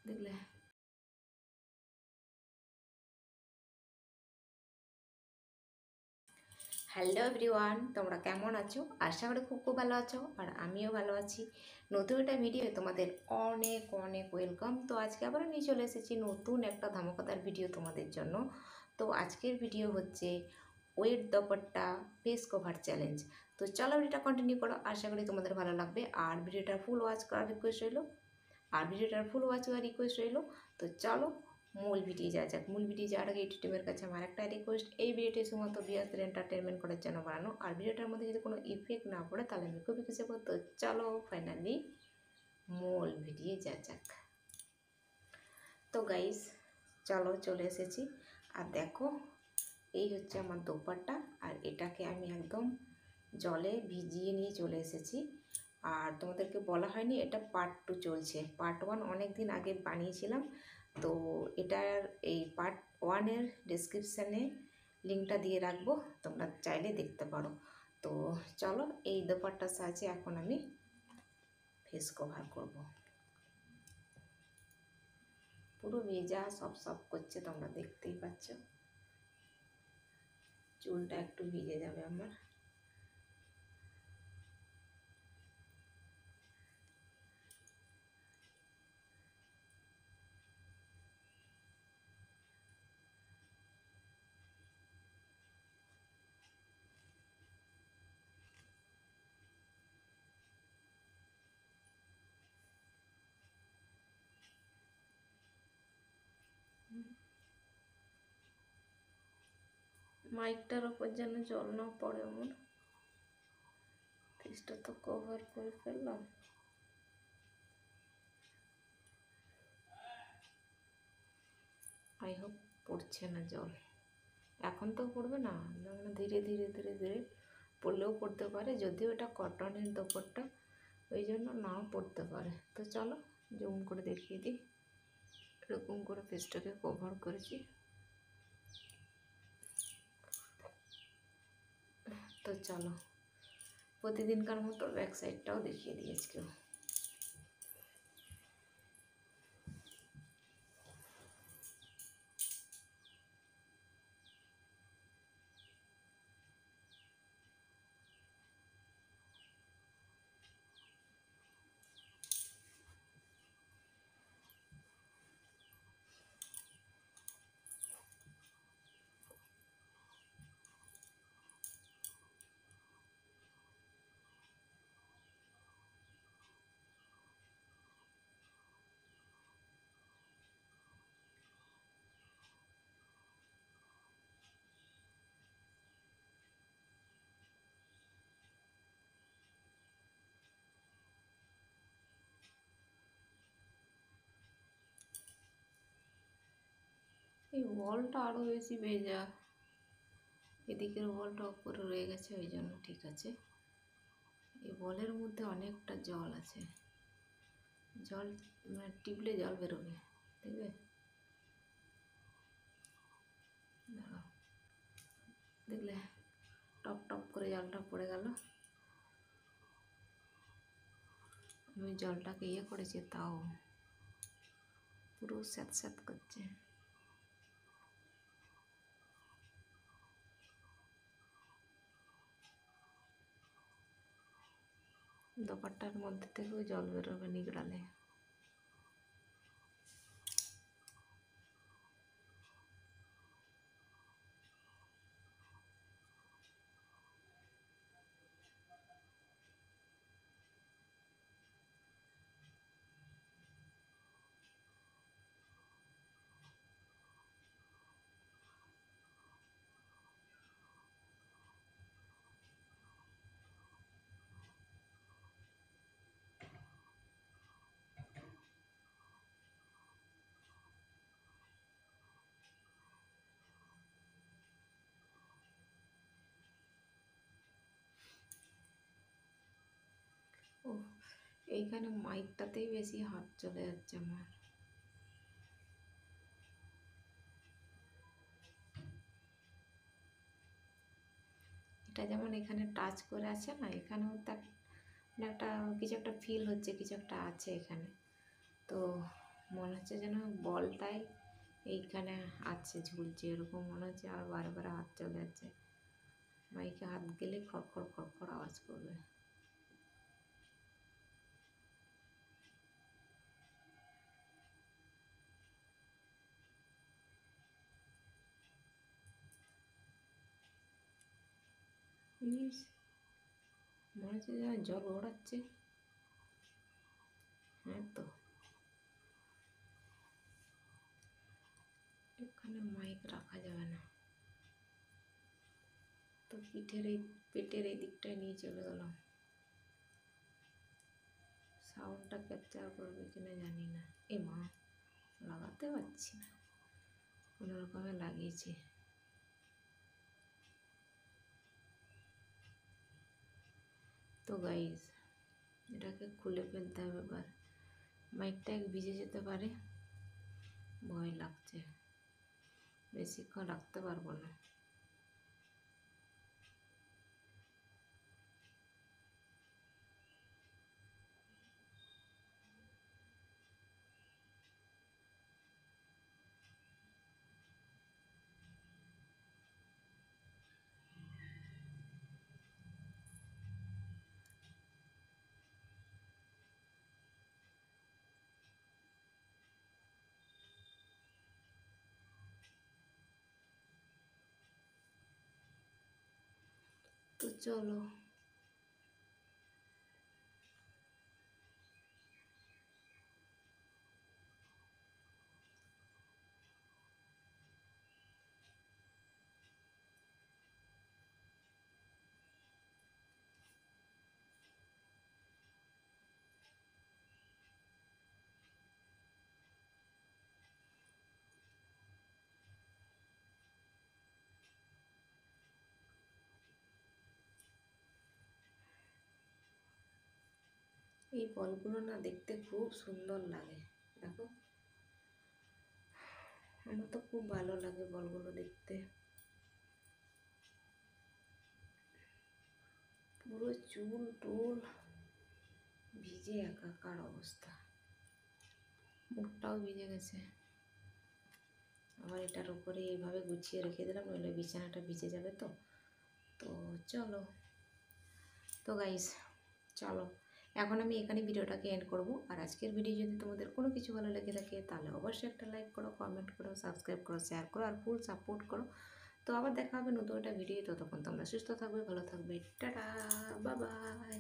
দেখলে। Hello everyone, তোমরা কেমন আছো? আশা করি খুব খুব ভালো আছো, আর আমিও ভালো আছি। নতুন একটা ভিডিও তোমাদের অনেক অনেক ওয়েলকাম। তো আজকে আবার নিয়ে চলে এসেছি নতুন একটা ধামাকাদার ভিডিও তোমাদের জন্য। তো আজকের ভিডিও হচ্ছে wet dupatta face cover challenge. তো চলো ভিডিওটা কন্টিনিউ করো, আশা করি তোমাদের ভালো লাগবে। আর ভিডিওটা ফুল ওয়াচ করার রিকোয়েস্ট রইলো। তো চলো মূল ভিডিও যাওয়া যাক। মূল ভিডিও যাওয়ার আগে ইউটিউব টিমের কাছে আমার একটা রিকোয়েস্ট, এই ভিডিওটি শুধুমাত্র বিয়াসের এন্টারটেনমেন্ট করার জন্য বানানো, আর ভিডিওটার মধ্যে যদি কোনো ইফেক্ট না পড়ে তাহলে আমি খুবই খুশি হবো। তো চলো ফাইনালি মূল ভিডিও যাওয়া যাক। তো গাইস চলো চলে এসেছি, আর দেখো এই হচ্ছে আমার দোপাট্টা, আর এটাকে আমি একদম জলে ভিজিয়ে নিয়ে চলে এসেছি। আর তোমাদেরকে বলা হয়নি, এটা পার্ট 2 চলছে। পার্ট 1 অনেক দিন আগে বানিয়েছিলাম, তো এটার এই পার্ট 1-এর ডিসক্রিপশানে লিঙ্কটা দিয়ে রাখবো, তোমরা চাইলে দেখতে পারো। তো চলো এই দোপাট্টার সাহায্যে এখন আমি ফেস কভার করব। পুরো ভেজা, সব সব করছে, তোমরা দেখতেই পাচ্ছ। চুলটা একটু ভিজে যাবে আমার। মাইকটার ওপর যেন জল না পড়ে আমার। ফেসটা তো কভার করে ফেললাম। আই হোপ পড়ছে না জল। এখন তো পড়বে না, মানে ধীরে ধীরে ধীরে ধীরে পড়লেও পড়তে পারে, যদিও এটা কটনের দোপাট্টা, ওই জন্য নাও পড়তে পারে। তো চলো জুম করে দেখিয়ে দিই, এরকম করে ফেসটাকে কভার করেছি। তো চলো প্রতিদিনকার মতো ব্যাক সাইডটাও দেখিয়ে দিই আজকেও। এই ওয়ালটা আরও বেশি ভেজা, এদিকের ওয়ালটা উপরে রয়ে গেছে, ওই জন্য ঠিক আছে। এই বলের মধ্যে অনেকটা জল আছে, জল মানে টিপলে জল বেরোবে, দেখবে। দাঁড়াও, দেখলে টপ টপ করে জলটা পড়ে গেল। আমি জলটাকে ইয়ে করেছি, তাও পুরো স্যাঁত স্যাঁত করছে। দোপাট্টার মধ্যে থেকেও জল বেরোবে নিগড়ালে। ও, এইখানে মাইকটাতেই বেশি হাত চলে যাচ্ছে আমার। এটা যেমন এখানে টাচ করে আছে না, এখানেও তার একটা কিছু একটা ফিল হচ্ছে, কিছু একটা আছে এখানে। তো মনে মনে হচ্ছে যেন বলটাই এইখানে আছে, ঝুলছে এরকম মনে হচ্ছে, আর বারে বারে হাত চলে যাচ্ছে। মাইকে হাত গেলে খড়খড় খড়খড় আওয়াজ করবে। মনে হচ্ছে যেন জল ওড়াচ্ছে। হ্যাঁ তো, এখানে মাইক রাখা যাবে না তো, পেটের এই দিকটায় নিয়ে চলে গেলাম। সাউন্ডটা ক্যাপচার করবে কিনা জানি না। এ মা, লাগাতে পারছি না, কোনো রকমে লাগিয়েছি। তো গাইস, এটাকে খুলে ফেলতে হবে এবার। মাইকটা ভিজে যেতে পারে, ভয় লাগছে, বেশিক্ষণ রাখতে পারবো না। তো চলো, এই বলগুলো না দেখতে খুব সুন্দর লাগে, দেখো। আমার তো খুব ভালো লাগে বলগুলো দেখতে। পুরো চুল টুল ভিজে একাকার অবস্থা, মুখটাও ভিজে গেছে। আবার এটার উপরে এইভাবে গুছিয়ে রেখে দিলাম, নইলে বিছানাটা ভিজে যাবে। তো তো চলো, তো গাইস চলো, এখন আমি এখানে ভিডিওটাকে এন্ড করব। আর আজকের ভিডিও যদি তোমাদের কোনো কিছু ভালো লেগে থাকে তাহলে অবশ্যই একটা লাইক করো, কমেন্ট করো, সাবস্ক্রাইব করো, শেয়ার করো, আর ফুল সাপোর্ট করো। তো আবার দেখা হবে নতুন একটা ভিডিও। ততক্ষণ তোমরা সুস্থ থাকবে, ভালো থাকবে, টাটা, বাই বাই।